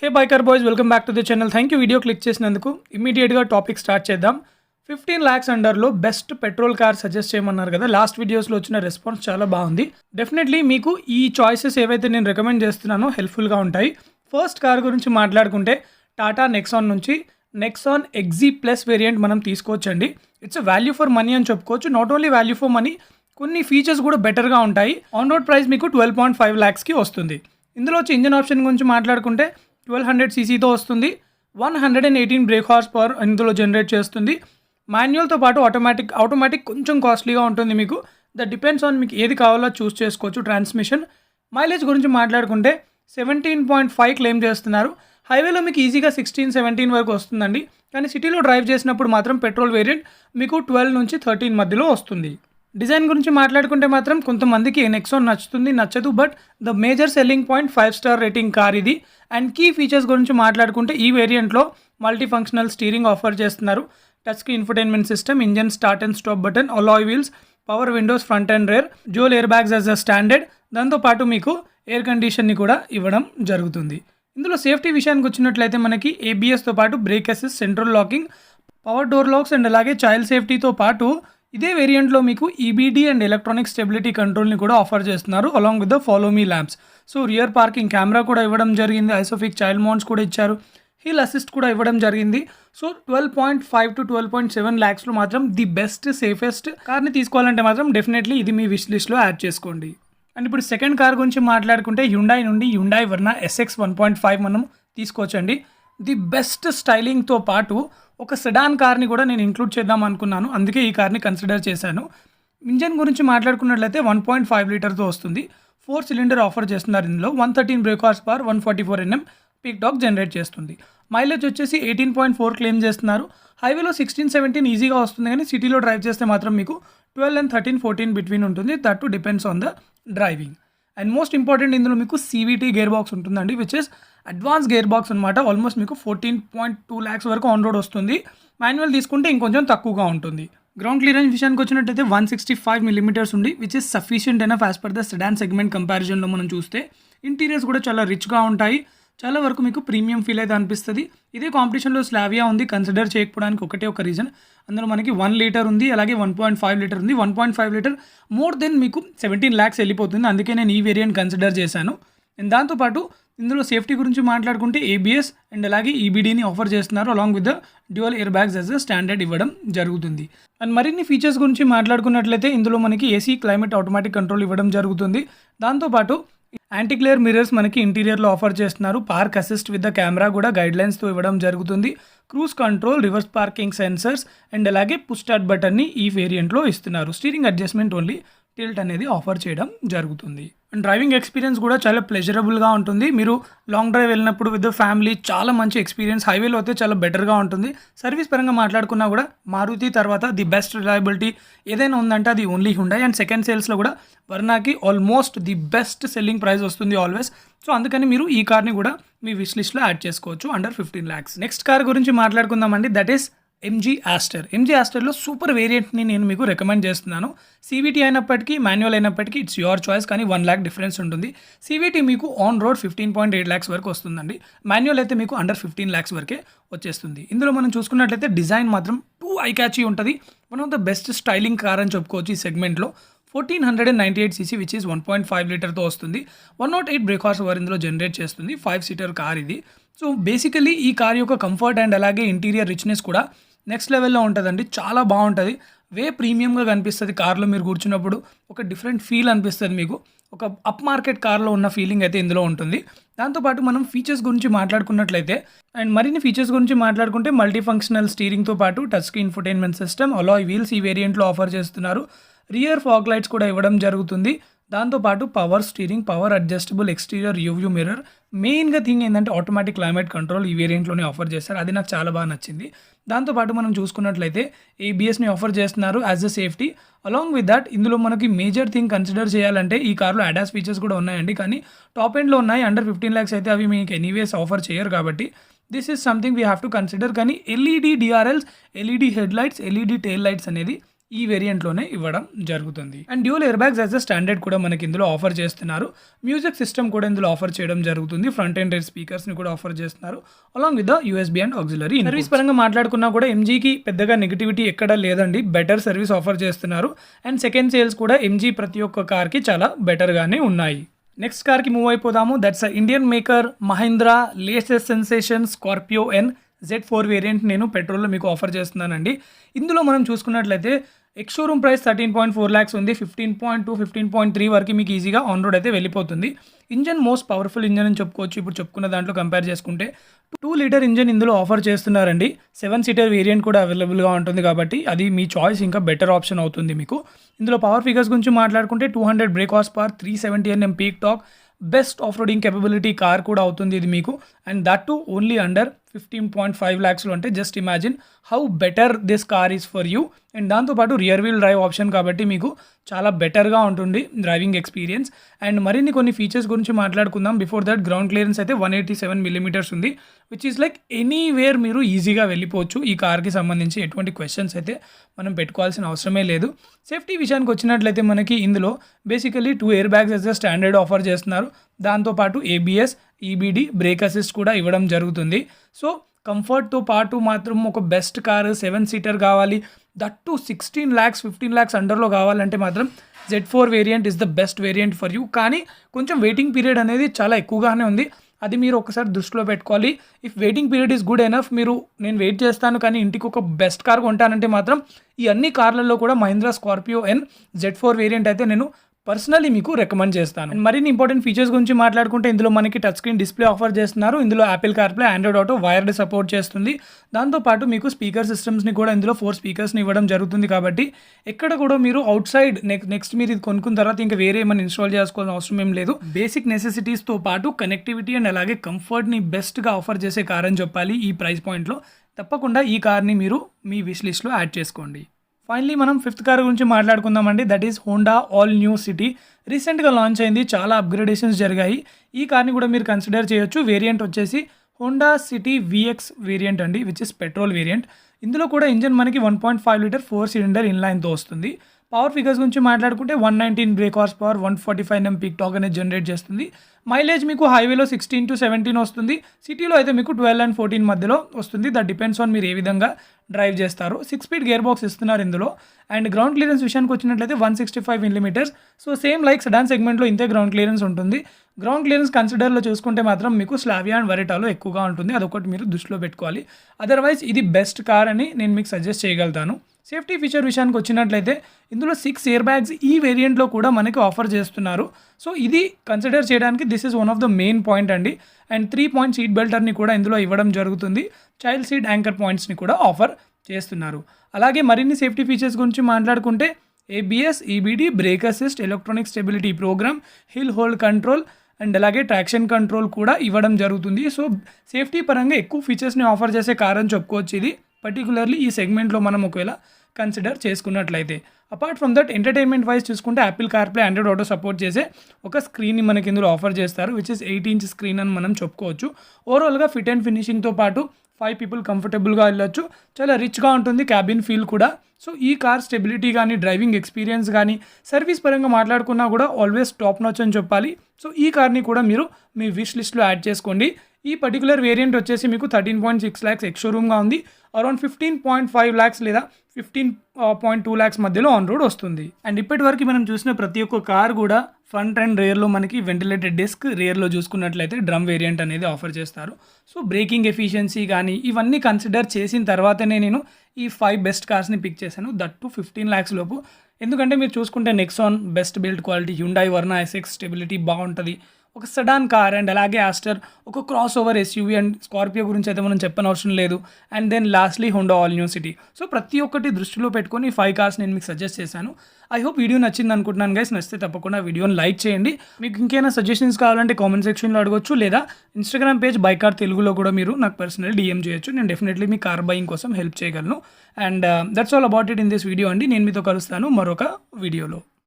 Hey biker boys, welcome back to the channel. Thank you video click చేసినందుకు. ఇమీడియట్గా topic start చేద్దాం. 15 lakhs అండర్లో best petrol car suggest చేయమన్నారు కదా. Last వీడియోస్లో వచ్చిన రెస్పాన్స్ చాలా బాగుంది. డెఫినెట్లీ మీకు ఈ చాయిసెస్ ఏవైతే నేను రికమెండ్ చేస్తున్నానో హెల్ప్ఫుల్గా ఉంటాయి. ఫస్ట్ కార్ గురించి మాట్లాడుకుంటే టాటా నెక్సాన్ నుంచి నెక్సాన్ ఎగ్జీ ప్లస్ వేరియంట్ మనం తీసుకోవచ్చండి. ఇట్స్ వాల్యూ ఫర్ మనీ అని చెప్పుకోవచ్చు. Not only value for money, కొన్ని ఫీచర్స్ కూడా బెటర్గా ఉంటాయి. ఆన్ రోడ్ ప్రైస్ మీకు 12.5 lakhsకి వస్తుంది. ఇందులో వచ్చి ఇంజన్ ఆప్షన్ గురించి మాట్లాడుకుంటే 1200 cc వస్తుంది. 118 బ్రేక్ హార్స్ పవర్ ఇందులో జనరేట్ చేస్తుంది. మాన్యువల్తో పాటు ఆటోమేటిక్ కొంచెం కాస్ట్లీగా ఉంటుంది మీకు. దట్ డిపెండ్స్ ఆన్ మీకు ఏది కావాలో చూస్ చేసుకోవచ్చు. ట్రాన్స్మిషన్ మైలేజ్ గురించి మాట్లాడుకుంటే 17.5 క్లెయిమ్ చేస్తున్నారు. హైవేలో మీకు ఈజీగా 16-17 వరకు వస్తుందండి. కానీ సిటీలో డ్రైవ్ చేసినప్పుడు మాత్రం పెట్రోల్ వేరియంట్ మీకు 12 నుంచి 13 మధ్యలో వస్తుంది. డిజైన్ గురించి మాట్లాడుకుంటే మాత్రం కొంతమందికి నెక్సాన్ నచ్చుతుంది, నచ్చదు. But the major selling point 5 star rating car ఇది. అండ్ కీ ఫీచర్స్ గురించి మాట్లాడుకుంటే ఈ వేరియంట్లో మల్టీ ఫంక్షనల్ స్టీరింగ్ ఆఫర్ చేస్తున్నారు. Touch screen infotainment system, engine start and stop button, alloy wheels, power Windows front and rare, dual air bags as a standard. దాంతోపాటు మీకు air కండిషన్ని కూడా ఇవ్వడం జరుగుతుంది. ఇందులో సేఫ్టీ విషయానికి వచ్చినట్లయితే మనకి ABSతో పాటు break assist, central locking, power door lakhs and అలాగే చైల్డ్ సేఫ్టీతో పాటు ఇదే వేరియంట్లో మీకు EBD అండ్ ఎలక్ట్రానిక్ స్టెబిలిటీ కంట్రోల్ని కూడా ఆఫర్ చేస్తున్నారు, along with the follow me lamps. So rear parking camera కూడా ఇవ్వడం జరిగింది. ఐసోఫిక్ చైల్డ్ మౌంట్స్ కూడా ఇచ్చారు. హిల్ అసిస్ట్ కూడా ఇవ్వడం జరిగింది. సో 12.5 to 12.7 lakhsలో మాత్రం ది బెస్ట్ సేఫెస్ట్ కార్ని తీసుకోవాలంటే మాత్రం డెఫినెట్లీ ఇది మీ విష్ లిస్ట్లో యాడ్ చేసుకోండి. అండ్ ఇప్పుడు సెకండ్ కార్ గురించి మాట్లాడుకుంటే హ్యుండాయ్ నుండి హ్యుండాయ్ వర్నా SX 1.5 మనం తీసుకోవచ్చండి. ది బెస్ట్ స్టైలింగ్తో పాటు ఒక సెడాన్ కార్ని కూడా నేను ఇంక్లూడ్ చేద్దాం అనుకున్నాను, అందుకే ఈ కార్ని కన్సిడర్ చేశాను. ఇంజన్ గురించి మాట్లాడుకున్నట్లయితే 1.5 లీటర్తో వస్తుంది. 4 cylinder ఆఫర్ చేస్తున్నారు. ఇందులో 113 break horse power, 144 Nm peak torque generate చేస్తుంది. మైలేజ్ వచ్చేసి 18.4 క్లెయిమ్ చేస్తున్నారు. హైవేలో 16-17 ఈజీగా వస్తుంది, కానీ సిటీలో డ్రైవ్ చేస్తే మాత్రం మీకు 12 and 13-14 బిట్వీన్ ఉంటుంది. That to depends on the driving. And most important ఇందులో మీకు CVT గేర్ బాక్స్ ఉంటుందండి, which is advance gear box అనమాట. ఆల్మోస్ట్ మీకు 14.2 lakhs వరకు ఆన్ రోడ్ వస్తుంది. మాన్యువల్ తీసుకుంటే ఇంకొంచెం తక్కువగా ఉంటుంది. గ్రౌండ్ క్లియరెన్స్ విషయానికి వచ్చినట్టయితే 165 mm ఉంది, which is sufficient enough as per the sedan segment కంపారిజన్లో మనం చూస్తే. ఇంటీరియర్స్ కూడా చాలా రిచ్గా ఉంటాయి. చాలా వరకు మీకు ప్రీమియం ఫీల్ అయితే అనిపిస్తుంది. ఇదే కాంపిటీషన్లో స్లావియా ఉంది, కన్సిడర్ చేయకపోవడానికి ఒకటే ఒక రీజన్. అందులో మనకి 1 లీటర్ ఉంది, అలాగే 1.5 లీటర్ ఉంది. 1.5 లీటర్ మోర్ దెన్ మీకు 17 lakhs వెళ్ళిపోతుంది, అందుకే నేను ఈ వేరియంట్ కన్సిడర్ చేశాను. అండ్ దాంతోపాటు ఇందులో సేఫ్టీ గురించి మాట్లాడుకుంటే ABS అండ్ అలాగే EBDని ఆఫర్ చేస్తున్నారు, along with the dual air bags as a standard ఇవ్వడం జరుగుతుంది. అండ్ మరిన్ని ఫీచర్స్ గురించి మాట్లాడుకున్నట్లయితే ఇందులో మనకి AC క్లైమేట్ ఆటోమేటిక్ కంట్రోల్ ఇవ్వడం జరుగుతుంది. దాంతోపాటు యాంటీ గ్లేర్ మిర్రర్స్ మనకి ఇంటీరియర్లో ఆఫర్ చేస్తున్నారు. Park assist with the camera కూడా గైడ్లైన్స్తో ఇవ్వడం జరుగుతుంది. Cruise control, reverse parking sensors and అలాగే పుష్ స్టార్ట్ బటన్ని ఈ వేరియంట్లో ఇస్తున్నారు. స్టీరింగ్ అడ్జస్ట్మెంట్ ఓన్లీ టిల్ట్ అనేది ఆఫర్ చేయడం జరుగుతుంది. అండ్ డ్రైవింగ్ ఎక్స్పీరియన్స్ కూడా చాలా ప్లెజరబుల్గా ఉంటుంది. మీరు లాంగ్ డ్రైవ్ వెళ్ళినప్పుడు విత్ ఫ్యామిలీ చాలా మంచి ఎక్స్పీరియన్స్. హైవేలో అయితే చాలా బెటర్గా ఉంటుంది. సర్వీస్ పరంగా మాట్లాడుకున్నా కూడా మారుతి తర్వాత ది బెస్ట్ రిలయబిలిటీ ఏదైనా ఉందంటే అది ఓన్లీ హ్యుండాయ్. అండ్ సెకండ్ సేల్స్లో కూడా వర్నాకి almost the best selling price వస్తుంది ఆల్వేస్. సో అందుకని మీరు ఈ కార్ని కూడా మీ విష్ లిస్ట్లో యాడ్ చేసుకోవచ్చు అండర్ 15 lakhs. నెక్స్ట్ కార్ గురించి మాట్లాడుకుందామండి. That is MG Aster. MG Asterలో సూపర్ వేరియంట్ని నేను మీకు రికమెండ్ చేస్తున్నాను. CVT అయినప్పటికీ మాన్యువల్ అయినప్పటికీ ఇట్స్ యువర్ చాయిస్, కానీ 1 lakh డిఫరెన్స్ ఉంటుంది. CVT మీకు ఆన్ రోడ్ 15.8 lakhs వరకు వస్తుందండి. మాన్యువల్ అయితే మీకు అండర్ 15 lakhs వరకే వచ్చేస్తుంది. ఇందులో మనం చూసుకున్నట్లయితే డిజైన్ మాత్రం ఐ క్యాచీ ఉంటుంది. One of the best styling car అని చెప్పుకోవచ్చు ఈ సెగ్మెంట్లో. 1498 cc విచ్ ఈస్ 1.5 లీటర్తో వస్తుంది. 108 బ్రేక్ హార్స్ పవర్ ఇందులో జనరేట్ చేస్తుంది. 5 seater కార్ ఇది. సో బేసికలీ ఈ కార్ యొక్క కంఫర్ట్ అండ్ అలాగే ఇంటీరియర్ రిచ్నెస్ కూడా నెక్స్ట్ లెవెల్లో ఉంటుందండి. చాలా బాగుంటుంది. ప్రీమియంగా కనిపిస్తుంది కార్లో మీరు కూర్చున్నప్పుడు. ఒక డిఫరెంట్ ఫీల్ అనిపిస్తుంది మీకు. ఒక అప్ మార్కెట్ కార్లో ఉన్న ఫీలింగ్ అయితే ఇందులో ఉంటుంది. దాంతోపాటు మనం ఫీచర్స్ గురించి మాట్లాడుకున్నట్లయితే అండ్ మరిన్ని ఫీచర్స్ గురించి మాట్లాడుకుంటే మల్టీ ఫంక్షనల్ స్టీరింగ్తో పాటు touch screen infotainment system, alloy wheels ఈ వేరియంట్లో ఆఫర్ చేస్తున్నారు. రియర్ ఫాగ్ లైట్స్ కూడా ఇవ్వడం జరుగుతుంది. దాంతోపాటు power steering, power adjustable exterior review mirror. మెయిన్గా థింగ్ ఏంటంటే ఆటోమేటిక్ క్లైమేట్ కంట్రోల్ ఈ వేరియంట్లోనే ఆఫర్ చేస్తారు. అది నాకు చాలా బాగా నచ్చింది. దాంతోపాటు మనం చూసుకున్నట్లయితే ABSని ఆఫర్ చేస్తున్నారు as a safety. Along with that ఇందులో మనకి మేజర్ థింగ్ కన్సిడర్ చేయాలంటే ఈ కార్లో ADAS ఫీచర్స్ కూడా ఉన్నాయండి, కానీ టాప్ ఎండ్లో ఉన్నాయి. అండర్ 15 lakhs అయితే అవి మీకు ఎనీవేస్ ఆఫర్ చేయరు కాబట్టి this is something we have to consider. కానీ LED DRLs, LED head lights, LED tail lights అనేది ఈ వేరియంట్లోనే ఇవ్వడం జరుగుతుంది. And dual air bags as a standard కూడా మనకి ఇందులో ఆఫర్ చేస్తున్నారు. మ్యూజిక్ సిస్టమ్ కూడా ఇందులో ఆఫర్ చేయడం జరుగుతుంది. ఫ్రంట్ అండ్ రైట్ స్పీకర్స్ని కూడా ఆఫర్ చేస్తున్నారు along with the USB and auxiliary. Service పరంగా మాట్లాడుకున్నా కూడా ఎంజీకి పెద్దగా నెగిటివిటీ ఎక్కడా లేదండి. బెటర్ సర్వీస్ ఆఫర్ చేస్తున్నారు. అండ్ సెకండ్ సేల్స్ కూడా ఎంజీ ప్రతి ఒక్క కార్కి చాలా బెటర్గానే ఉన్నాయి. నెక్స్ట్ కార్కి మూవ్ అయిపోదాము. That's Indian maker Mahindra latest sensation Scorpio N Z4 variant నేను పెట్రోల్లో మీకు ఆఫర్ చేస్తున్నానండి. ఇందులో మనం చూసుకున్నట్లయితే ఎక్స్ షోరూమ్ ప్రైస్ 13.4 lakhs ఉంది. 15.2 15.3 వరకు మీకు ఈజీగా ఆన్ రోడ్ అయితే వెళ్ళిపోతుంది. ఇంజన్ మోస్ట్ పవర్ఫుల్ ఇంజన్ అని చెప్పుకోవచ్చు. ఇప్పుడు చెప్పుకున్న దాంట్లో కంపేర్ చేసుకుంటే 2 లీటర్ ఇంజన్ ఇందులో ఆఫర్ చేస్తున్నారండి. 7-seater వేరియంట్ కూడా అవైలబుల్గా ఉంటుంది కాబట్టి అది మీ చాయిస్ ఇంకా బెటర్ ఆప్షన్ అవుతుంది మీకు. ఇందులో పవర్ ఫిగర్స్ గురించి మాట్లాడుకుంటే 200 break horse power, 370 Nm peak talk, best off roading capability car కూడా అవుతుంది ఇది మీకు. And that to only under 15.5 lakhs అంటే just imagine how better this car is for you. And దాంతోపాటు రియర్ వీల్ డ్రైవ్ ఆప్షన్ కాబట్టి మీకు చాలా బెటర్గా ఉంటుంది డ్రైవింగ్ ఎక్స్పీరియన్స్. అండ్ మరిన్ని కొన్ని ఫీచర్స్ గురించి మాట్లాడుకుందాం. బిఫోర్ దట్ గ్రౌండ్ క్లియరెన్స్ అయితే 187 mm ఉంది, విచ్ ఈస్ లైక్ ఎనీవేర్ మీరు ఈజీగా వెళ్ళిపోవచ్చు. ఈ కార్కి సంబంధించి ఎటువంటి క్వశ్చన్స్ అయితే మనం పెట్టుకోవాల్సిన అవసరమే లేదు. సేఫ్టీ విషయానికి వచ్చినట్లయితే మనకి ఇందులో basically 2 air bags as a standard offer చేస్తున్నారు. దాంతోపాటు ABS, EBD, బ్రేక్ అసిస్ట్ కూడా ఇవ్వడం జరుగుతుంది. సో కంఫర్ట్తో పాటు మాత్రం ఒక బెస్ట్ కారు 7-seater కావాలి, దట్ టు 16 lakhs 15 lakhs అండర్లో కావాలంటే మాత్రం Z4 variant is the best variant for you. కానీ కొంచెం వెయిటింగ్ పీరియడ్ అనేది చాలా ఎక్కువగానే ఉంది. అది మీరు ఒకసారి దృష్టిలో పెట్టుకోవాలి. If waiting period is good enough, మీరు నేను వెయిట్ చేస్తాను కానీ ఇంటికి ఒక బెస్ట్ కార్ కొంటానంటే మాత్రం ఈ అన్ని కార్లలో కూడా Mahindra Scorpio N Z4 variant అయితే నేను పర్సనలీ మీకు రికమెండ్ చేస్తాను. మరిన్ని ఇంపార్టెంట్ ఫీచర్స్ గురించి మాట్లాడుకుంటే ఇందులో మనకి టచ్ స్క్రీన్ డిస్ప్లే ఆఫర్ చేస్తున్నారు. ఇందులో Apple CarPlay, Android auto, wired support చేస్తుంది. దాంతోపాటు మీకు స్పీకర్ సిస్టమ్స్ని కూడా ఇందులో 4 స్పీకర్స్ని ఇవ్వడం జరుగుతుంది కాబట్టి ఎక్కడ కూడా మీరు అవుట్ సైడ్ నెక్స్ట్ మీరు ఇది కొనుక్కున్న తర్వాత ఇంకా వేరే ఏమైనా ఇన్స్టాల్ చేసుకోవాల్సిన అవసరం ఏం లేదు. బేసిక్ నెసెసిటీస్తో పాటు కనెక్టివిటీ అండ్ అలాగే కంఫర్ట్ని బెస్ట్గా ఆఫర్ చేసే కార్ అని చెప్పాలి ఈ ప్రైస్ పాయింట్లో. తప్పకుండా ఈ కార్ని మీరు మీ విష్ లిస్ట్లో యాడ్ చేసుకోండి. ఫైనలీ మనం 5th కార్ గురించి మాట్లాడుకుందామండి. That is Honda all new city. రీసెంట్గా లాంచ్ అయింది, చాలా అప్గ్రేడేషన్స్ జరిగాయి. ఈ కార్ని కూడా మీరు కన్సిడర్ చేయొచ్చు. వేరియంట్ వచ్చేసి హోండా సిటీ VX వేరియంట్ అండి, విచ్ ఇస్ పెట్రోల్ వేరియంట్. ఇందులో కూడా ఇంజన్ మనకి 1.5 లీటర్ 4-cylinder ఇన్లైన్తో వస్తుంది. పవర్ ఫిగర్స్ గురించి మాట్లాడుకుంటే 119 break horse power, 145 Nm peak talk అనేది జనరేట్ చేస్తుంది. మైలేజ్ మీకు హైవేలో 16 to 17 వస్తుంది. సిటీలో అయితే మీకు 12 and 14 మధ్యలో వస్తుంది. దట్ డిపెండ్స్ ఆన్ మీరు ఏ విధంగా డ్రైవ్ చేస్తారు. 6-speed గేర్ బాక్స్ ఇస్తున్నారు ఇందులో. అండ్ గ్రౌండ్ క్లియరెన్స్ విషయానికి వచ్చినట్లయితే 165 mm. So same like sedan సెగ్మెంట్లో ఇంతే గ్రౌండ్ క్లియరెన్స్ ఉంటుంది. గ్రౌండ్ క్లియరెన్స్ కన్సిడర్లో చూసుకుంటే మాత్రం మీకు స్లావియా అండ్ వరెటాలో ఎక్కువగా ఉంటుంది. అదొకటి మీరు దృష్టిలో పెట్టుకోవాలి. అదర్వైజ్ ఇది బెస్ట్ కార్ అని నేను మీకు సజెస్ట్ చేయగలుగుతాను. సేఫ్టీ ఫీచర్ విషయానికి వచ్చినట్లయితే ఇందులో 6 ఎయిర్ బ్యాగ్స్ ఈ వేరియంట్లో కూడా మనకి ఆఫర్ చేస్తున్నారు. సో ఇది కన్సిడర్ చేయడానికి this is one of the main point అండి. అండ్ 3-point సీట్ బెల్టర్ని కూడా ఇందులో ఇవ్వడం జరుగుతుంది. చైల్డ్ సీట్ యాంకర్ పాయింట్స్ని కూడా ఆఫర్ చేస్తున్నారు. అలాగే మరిన్ని సేఫ్టీ ఫీచర్స్ గురించి మాట్లాడుకుంటే ABS, EBD, brake assist, electronic stability program, hill hold control and అలాగే ట్రాక్షన్ కంట్రోల్ కూడా ఇవ్వడం జరుగుతుంది. సో సేఫ్టీ పరంగా ఎక్కువ ఫీచర్స్ని ఆఫర్ చేసే కార్ అని చెప్పుకోవచ్చు ఇది, పర్టికులర్లీ ఈ సెగ్మెంట్లో మనం ఒకవేళ కన్సిడర్ చేసుకున్నట్లయితే. Apart from that entertainment wise చూసుకుంటే Apple CarPlay, Android Auto support చేసే ఒక స్క్రీన్ని మనకి ఇందులో ఆఫర్ చేస్తారు, విచ్ ఇస్ 8-inch స్క్రీన్ అని మనం చెప్పుకోవచ్చు. ఓవరాల్గా ఫిట్ అండ్ ఫినిషింగ్తో పాటు 5 people కంఫర్టబుల్గా వెళ్ళొచ్చు. చాలా రిచ్గా ఉంటుంది క్యాబిన్ ఫీల్ కూడా. సో ఈ కార్ స్టెబిలిటీ కానీ, డ్రైవింగ్ ఎక్స్పీరియన్స్ కానీ, సర్వీస్ పరంగా మాట్లాడుకున్నా కూడా ఆల్వేస్ టాప్ నాచ్ అని చెప్పాలి. సో ఈ కార్ని కూడా మీరు మీ విష్ లిస్ట్లో యాడ్ చేసుకోండి. ఈ పర్టికులర్ వేరియంట్ వచ్చేసి మీకు 13.6 lakhs ఎక్స్ షోరూమ్గా ఉంది. అరౌండ్ 15.5 lakhs లేదా 15.2 lakhs మధ్యలో ఆన్ రోడ్ వస్తుంది. అండ్ ఇప్పటి వరకు మనం చూసిన ప్రతి ఒక్క కార్ కూడా ఫ్రంట్ అండ్ రేర్లో మనకి వెంటిలేటెడ్ డిస్క్, రేర్లో చూసుకున్నట్లయితే డ్రమ్ వేరియంట్ అనేది ఆఫర్ చేస్తారు. సో బ్రేకింగ్ ఎఫిషియన్సీ కానీ ఇవన్నీ కన్సిడర్ చేసిన తర్వాతనే నేను ఈ 5 బెస్ట్ కార్స్ని పిక్ చేశాను, దట్ టు 15 lakhs లోపు. ఎందుకంటే మీరు చూసుకుంటే Nexon best build quality, Hyundai Verna SX stability బాగుంటుంది, ఒక సెడాన్ కార్, అండ్ అలాగే ఆస్టర్ ఒక crossover SUV, and Scorpio గురించి అయితే మనం చెప్పనవసరం లేదు. And then lastly Honda all new City. So ప్రతి ఒక్కటి దృష్టిలో పెట్టుకొని 5 కార్స్ నేను మీకు సజెస్ట్ చేశాను. ఐ హోప్ వీడియో నచ్చింది అనుకుంటున్నాను గైస్. నచ్చితే తప్పకుండా వీడియోని లైక్ చేయండి. మీకు ఇంకేమైనా సజెషన్స్ కావాలంటే కామెంట్ సెక్షన్లో అడగొచ్చు, లేదా ఇన్స్టాగ్రామ్ పేజ్ బైకార్ తెలుగులో కూడా మీరు నాకు పర్సనల్ DM చేయొచ్చు. నేను డెఫినెట్లీ మీ కార్ బయింగ్ కోసం హెల్ప్ చేయగలను. And that's all about it in this video అండి. నేను మీతో కలుస్తాను మరొక వీడియోలో.